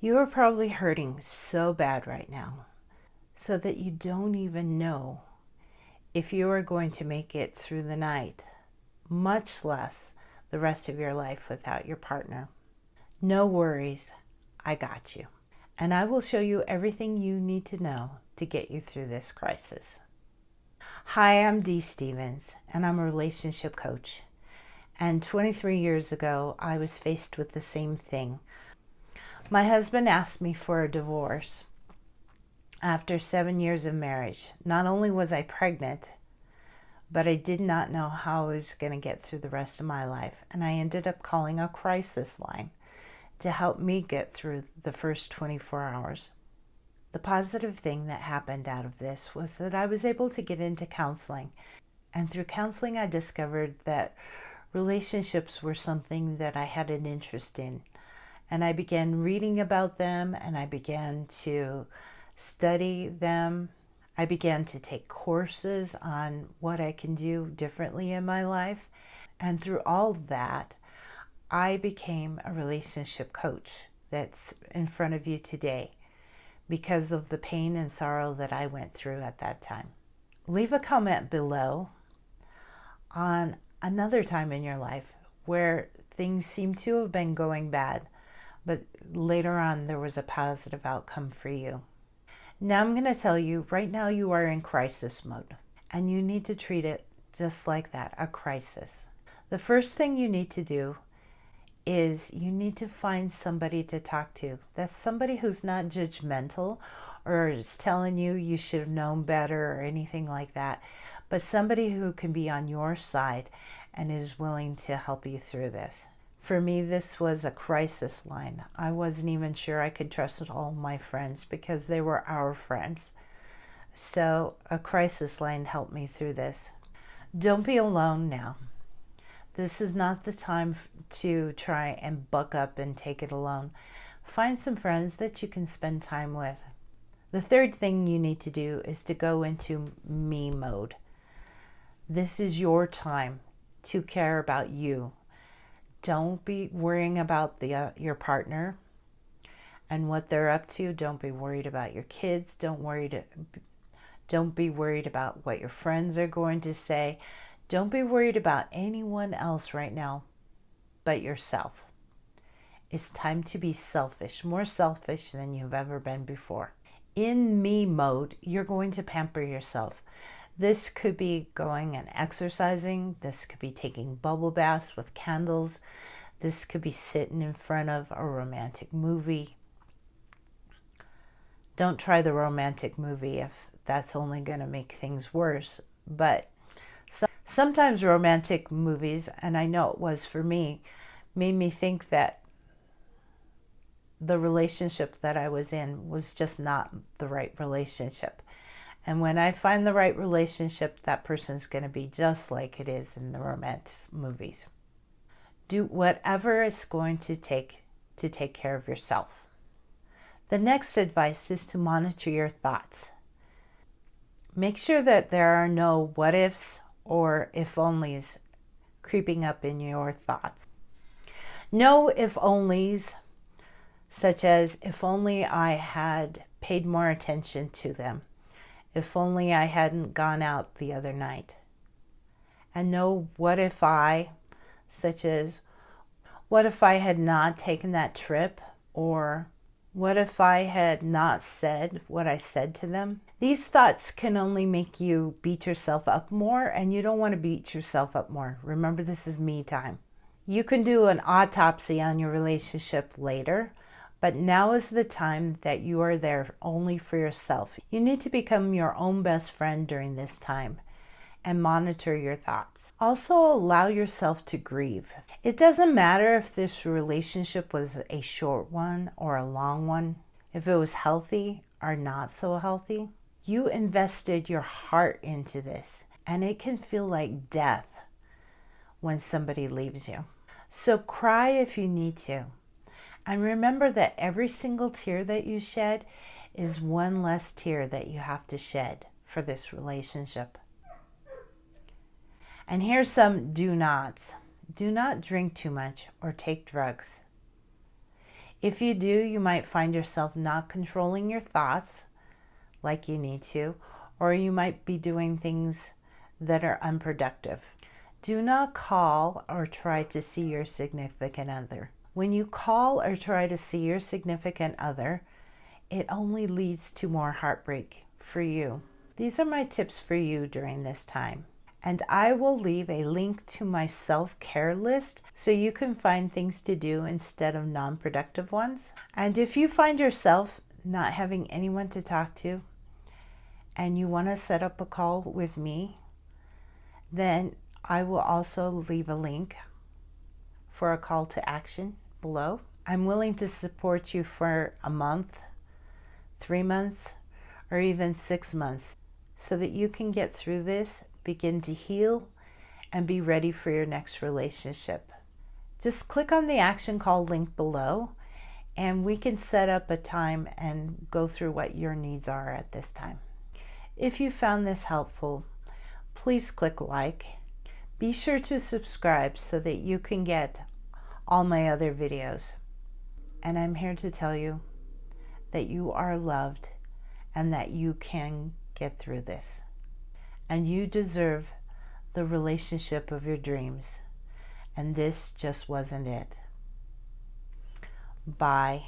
You are probably hurting so bad right now, so that you don't even know if you are going to make it through the night, much less the rest of your life without your partner. No worries, I got you. And I will show you everything you need to know to get you through this crisis. Hi, I'm Dee Stevens, and I'm a relationship coach. And 23 years ago, I was faced with the same thing. My husband asked me for a divorce after 7 years of marriage. Not only was I pregnant, but I did not know how I was going to get through the rest of my life. And I ended up calling a crisis line to help me get through the first 24 hours. The positive thing that happened out of this was that I was able to get into counseling. And through counseling, I discovered that relationships were something that I had an interest in. And I began reading about them, and I began to study them. I began to take courses on what I can do differently in my life. And through all that, I became a relationship coach that's in front of you today because of the pain and sorrow that I went through at that time. Leave a comment below on another time in your life where things seem to have been going bad, but later on there was a positive outcome for you. Now I'm going to tell you, right now you are in crisis mode, and you need to treat it just like that, a crisis. The first thing you need to do is you need to find somebody to talk to. That's somebody who's not judgmental or is telling you you should have known better or anything like that, but somebody who can be on your side and is willing to help you through this. For me, this was a crisis line. I wasn't even sure I could trust all my friends because they were our friends. So a crisis line helped me through this. Don't be alone now. This is not the time to try and buck up and take it alone. Find some friends that you can spend time with. The third thing you need to do is to go into me mode. This is your time to care about you. Don't be worrying about your partner and what they're up to. Don't be worried about your kids. Don't be worried about what your friends are going to say. Don't be worried about anyone else right now but yourself. It's time to be selfish, more selfish than you've ever been before. In me mode, you're going to pamper yourself. This could be going and exercising. This could be taking bubble baths with candles. This could be sitting in front of a romantic movie. Don't try the romantic movie if that's only going to make things worse. But sometimes romantic movies, and I know it was for me, made me think that the relationship that I was in was just not the right relationship. And when I find the right relationship, that person's going to be just like it is in the romance movies. Do whatever it's going to take care of yourself. The next advice is to monitor your thoughts. Make sure that there are no what ifs or if onlys creeping up in your thoughts. No if onlys, such as if only I had paid more attention to them, if only I hadn't gone out the other night. And no what if I, such as what if I had not taken that trip, or what if I had not said what I said to them? These thoughts can only make you beat yourself up more, and you don't want to beat yourself up more. Remember, this is me time. You can do an autopsy on your relationship later, but now is the time that you are there only for yourself. You need to become your own best friend during this time and monitor your thoughts. Also, allow yourself to grieve. It doesn't matter if this relationship was a short one or a long one, if it was healthy or not so healthy. You invested your heart into this, and it can feel like death when somebody leaves you. So cry if you need to. And remember that every single tear that you shed is one less tear that you have to shed for this relationship. And here's some do nots. Do not drink too much or take drugs. If you do, you might find yourself not controlling your thoughts like you need to, or you might be doing things that are unproductive. Do not call or try to see your significant other. When you call or try to see your significant other, it only leads to more heartbreak for you. These are my tips for you during this time. And I will leave a link to my self-care list so you can find things to do instead of non-productive ones. And if you find yourself not having anyone to talk to and you want to set up a call with me, then I will also leave a link for a call to action below. I'm willing to support you for a month, 3 months, or even 6 months so that you can get through this, begin to heal, and be ready for your next relationship. Just click on the action call link below and we can set up a time and go through what your needs are at this time. If you found this helpful, please click like. Be sure to subscribe so that you can get all my other videos. And I'm here to tell you that you are loved and that you can get through this. And you deserve the relationship of your dreams. And this just wasn't it. Bye.